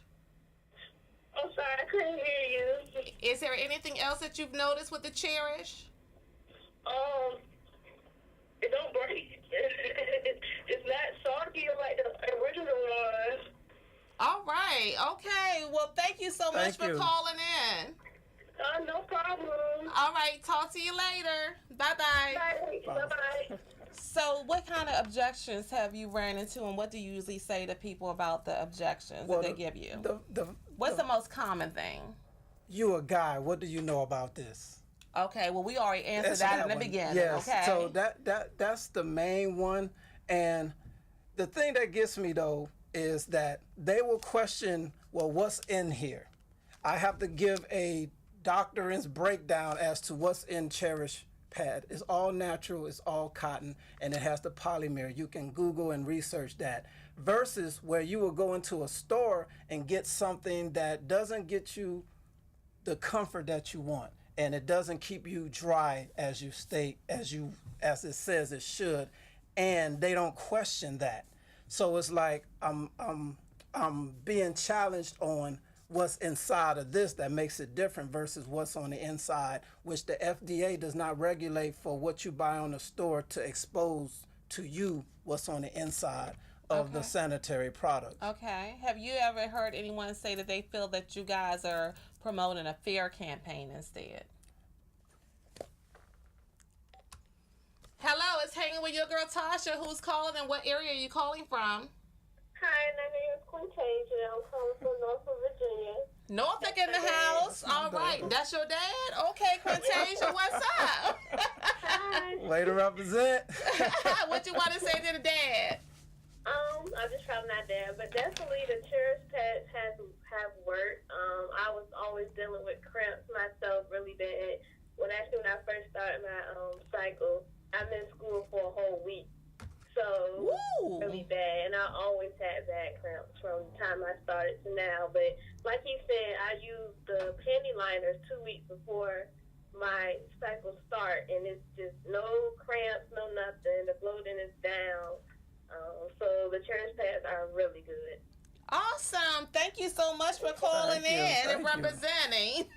I'm sorry, I couldn't hear you. Is there anything else that you've noticed with the Cherish? It don't break. It's not soggy like the original one. All right. Okay. Well, thank you so much for calling in. No problem. All right. Talk to you later. Bye-bye. Bye-bye. So what kind of objections have you ran into, and what do you usually say to people about the objections that they give you? What's the most common thing? You a guy. What do you know about this? Okay, well, we already answered that in the beginning. Yes. Okay. So that's the main one. And the thing that gets me, though, is that they will question, well, what's in here? I have to give a doctor's breakdown as to what's in Cherish pad. It's all natural, it's all cotton, and it has the polymer. You can Google and research that. Versus where you will go into a store and get something that doesn't get you the comfort that you want, and it doesn't keep you dry as you state, as it says it should, and they don't question that. So it's like I'm being challenged on what's inside of this that makes it different versus what's on the inside, which the FDA does not regulate for what you buy on the store to expose to you what's on the inside of the sanitary product. Okay. Have you ever heard anyone say that they feel that you guys are promoting a fear campaign instead? Hello, it's Hanging with your girl Tasha. Who's calling, and what area are you calling from? Hi, my name is Quentin. I'm calling from Norfolk, Virginia. Norfolk in the house. All right. That's your dad? Okay, Quintasia, what's up? Hi. Way to represent. What you want to say to the dad? I'm just probably not there, but definitely the Cherish pads have worked. I was always dealing with cramps myself really bad. When I first started my cycle, I'm in school for a whole week. So really bad, and I always had bad cramps from the time I started to now. But like he said, I used the panty liners 2 weeks before my cycle start, and it's just no cramps, no nothing. The bloating is down. So the Cherish pads are really good. Awesome. Thank you so much for calling in and representing.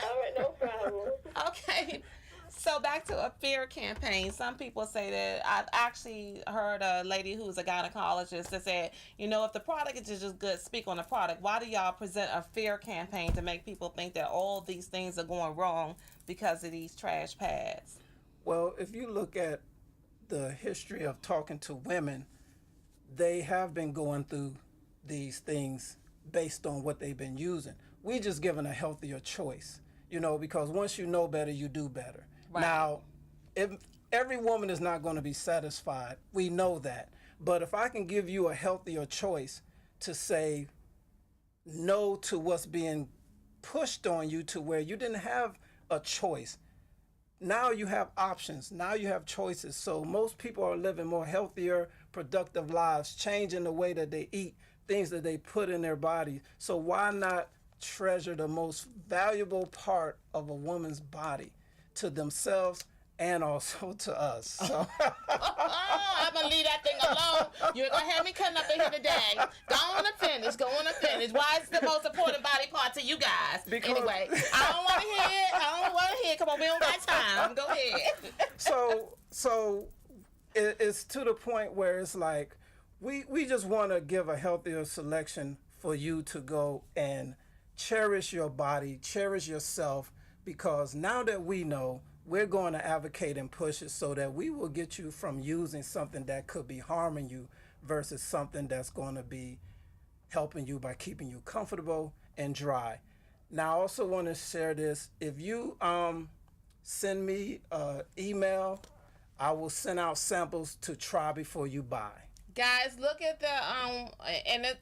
All right, no problem. Okay. So back to a fear campaign. Some people say that, I've actually heard a lady who's a gynecologist that said, if the product is just good, speak on the product. Why do y'all present a fear campaign to make people think that all these things are going wrong because of these trash pads? Well, if you look at the history of talking to women, they have been going through these things based on what they've been using. We just given a healthier choice, because once you know better, you do better. Right. Now, if every woman is not going to be satisfied, we know that. But if I can give you a healthier choice to say no to what's being pushed on you to where you didn't have a choice, now you have options. Now you have choices. So most people are living more healthier, productive lives, changing the way that they eat, things that they put in their body. So why not treasure the most valuable part of a woman's body to themselves and also to us? So I'm going to leave that thing alone. You're going to have me cutting up in here today. Go on and finish. Why is the most important body part to you guys? Because anyway, I don't want to hear it. Come on, we don't got time. Go ahead. So it's to the point where it's like we just want to give a healthier selection for you to go and cherish your body, cherish yourself, because now that we know, we're going to advocate and push it so that we will get you from using something that could be harming you versus something that's going to be helping you by keeping you comfortable and dry. Now, I also want to share this. If you send me an email, I will send out samples to try before you buy. Guys, look at the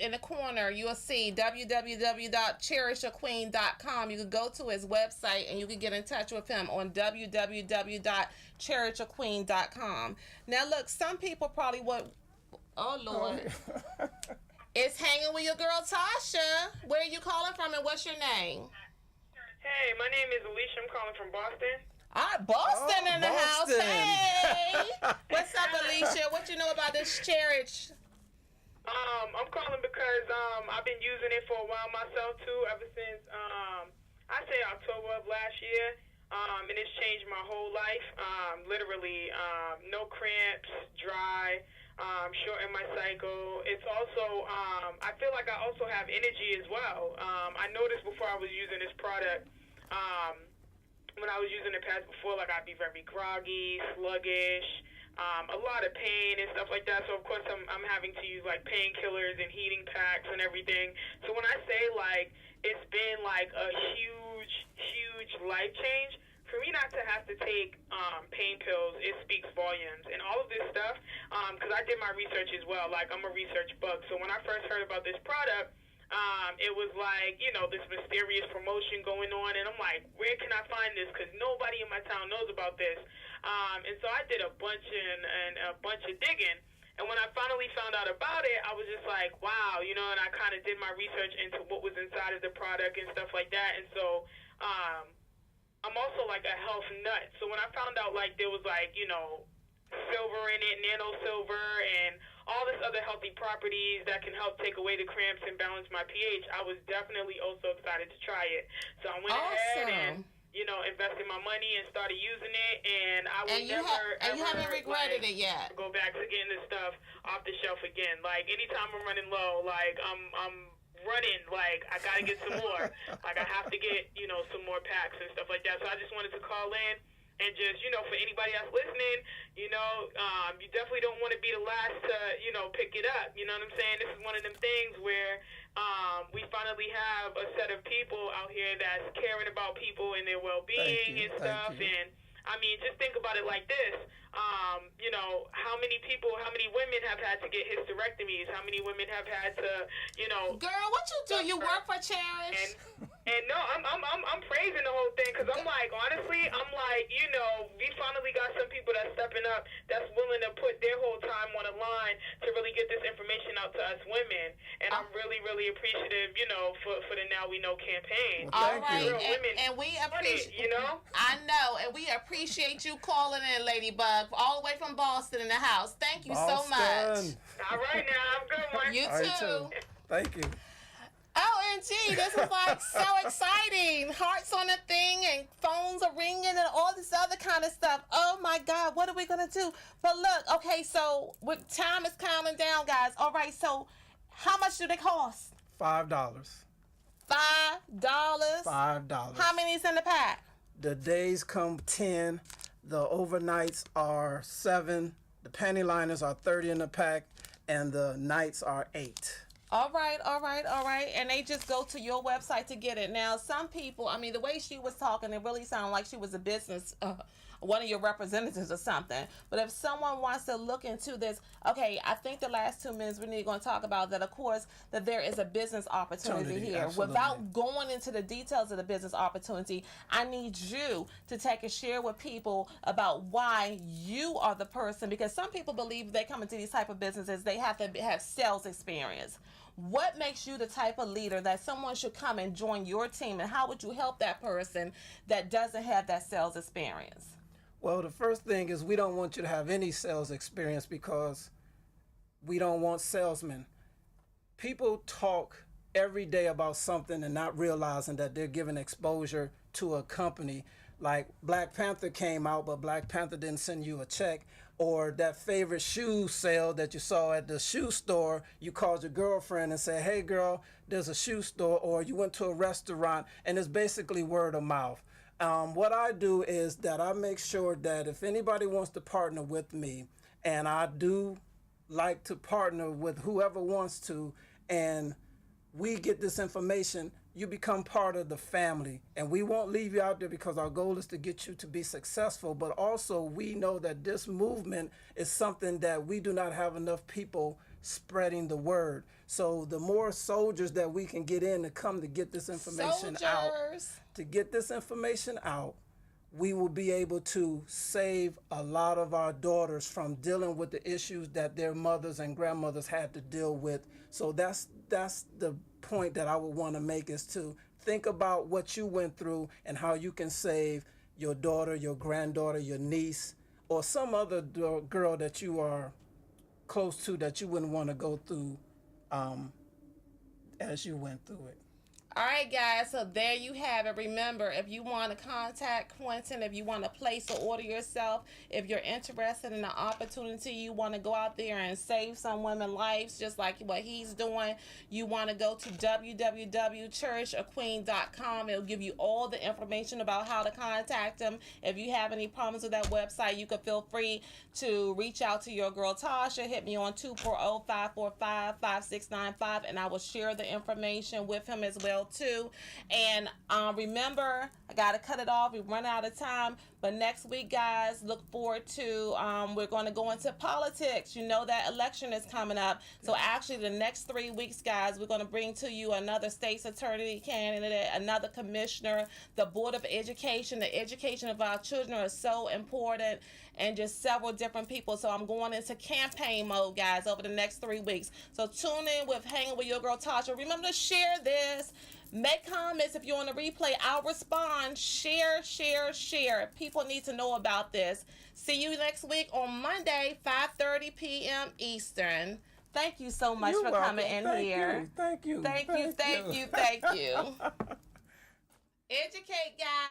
in the corner. You'll see www.cherishaqueen.com. You can go to his website and you can get in touch with him on www.cherishaqueen.com. Now, look, some people probably Oh, Lord. It's hanging with your girl, Tasha. Where are you calling from and what's your name? Hey, my name is Alicia. I'm calling from Boston. All right, Boston in the house. Boston. Hey. What's up, Alicia? What you know about this Cherish? I'm calling because I've been using it for a while myself too, ever since I say October of last year. And it's changed my whole life. Literally, no cramps, dry, short in my cycle. It's also I feel like I also have energy as well. I noticed before I was using this product, when I was using the pads before, like I'd be very groggy, sluggish, a lot of pain and stuff like that. So of course I'm having to use like painkillers and heating packs and everything. So when I say like it's been like a huge life change, for me not to have to take pain pills, it speaks volumes. And all of this stuff, because I did my research as well. Like I'm a research bug. So when I first heard about this product, it was like, you know, this mysterious promotion going on, and I'm like, where can I find this? Because nobody in my town knows about this. And so I did a bunch of digging, and when I finally found out about it, I was just like, wow, you know, and I kind of did my research into what was inside of the product and stuff like that. And so I'm also like a health nut. So when I found out like there was like, you know, silver in it, nano silver, and all this other healthy properties that can help take away the cramps and balance my pH, I was definitely also excited to try it. So I went ahead and, you know, invested my money and started using it, and I will you haven't regretted it yet. Go back to getting this stuff off the shelf again. Like anytime I'm running low, like I'm running, like I gotta get some more. Like I have to get, you know, some more packs and stuff like that. So I just wanted to call in and just, you know, for anybody that's listening, you know, you definitely don't want to be the last to, you know, pick it up. You know what I'm saying? This is one of them things where we finally have a set of people out here that's caring about people and their well-being and stuff. And I mean, just think about it like this. You know, how many women have had to get hysterectomies? How many women have had to, you know... Girl, what you do? You work for Cherish? And no, I'm praising the whole thing because I'm like, honestly, I'm like, you know, we finally got some people that's stepping up, that's willing to put their whole time on the line to really get this information out to us women. And I'm really, really appreciative, you know, for the Now We Know campaign. Well, all right, and we appreciate, you know? I know, and we appreciate you calling in, Ladybug, all the way from Boston in the house. Thank you so much. All right, now, have a good one. You too. Thank you. OMG, this is like so exciting. Hearts on the thing and phones are ringing and all this other kind of stuff. Oh my God, what are we going to do? But look, okay, so time is counting down, guys. All right, so how much do they cost? $5. $5? $5. How many is in the pack? The days come 10. The overnights are 7. The panty liners are 30 in the pack. And the nights are 8. All right. And they just go to your website to get it. Now, some people, I mean, the way she was talking, it really sounded like she was a business, one of your representatives or something. But if someone wants to look into this, okay, I think the last 2 minutes we're going to talk about that, of course, that there is a business opportunity here. Absolutely. Without going into the details of the business opportunity, I need you to take a share with people about why you are the person, because some people believe they come into these type of businesses, they have to have sales experience. What makes you the type of leader that someone should come and join your team, and how would you help that person that doesn't have that sales experience? Well, the first thing is we don't want you to have any sales experience because we don't want salesmen. People talk every day about something and not realizing that they're giving exposure to a company. Like Black Panther came out, but Black Panther didn't send you a check. Or that favorite shoe sale that you saw at the shoe store, you called your girlfriend and said, hey girl, there's a shoe store. Or you went to a restaurant, and it's basically word of mouth. What I do is that I make sure that if anybody wants to partner with me, and I do like to partner with whoever wants to, and we get this information, you become part of the family. And we won't leave you out there because our goal is to get you to be successful. But also we know that this movement is something that we do not have enough people spreading the word. So the more soldiers that we can get in to come to get this information out, we will be able to save a lot of our daughters from dealing with the issues that their mothers and grandmothers had to deal with. So that's the point that I would want to make, is to think about what you went through and how you can save your daughter, your granddaughter, your niece, or some other girl that you are close to that you wouldn't want to go through as you went through it. All right, guys, so there you have it. Remember, if you want to contact Quentin, if you want to place or order yourself, if you're interested in the opportunity, you want to go out there and save some women's lives, just like what he's doing, you want to go to www.cherishaqueen.com. It'll give you all the information about how to contact him. If you have any problems with that website, you can feel free to reach out to your girl Tasha. Hit me on 240-545-5695, and I will share the information with him as well too. And remember, I gotta cut it off, we run out of time, but next week, guys, look forward to we're going to go into politics. You know that election is coming up, so actually the next 3 weeks, guys, we're going to bring to you another state's attorney candidate, another commissioner, the Board of Education. The education of our children is so important, and just several different people. So I'm going into campaign mode, guys, over the next 3 weeks. So tune in with Hanging with Your Girl Tasha. Remember to share this. Make comments if you're on the replay. I'll respond. Share. People need to know about this. See you next week on Monday, 5:30 p.m. Eastern. Thank you so much for coming in here. Thank you. Thank you. Educate, guys.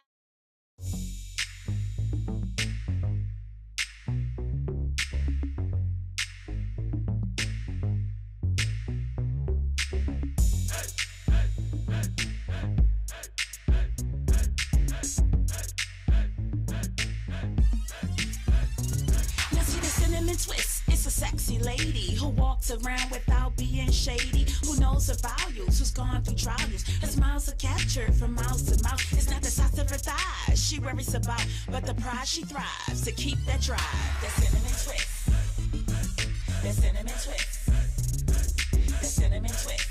Twist. It's a sexy lady who walks around without being shady, who knows her values, who's gone through trials. Her smiles are captured from mouth to mouth. It's not the size of her thighs she worries about, but the pride she thrives to keep that drive. That cinnamon twist. That cinnamon twist. That cinnamon twist.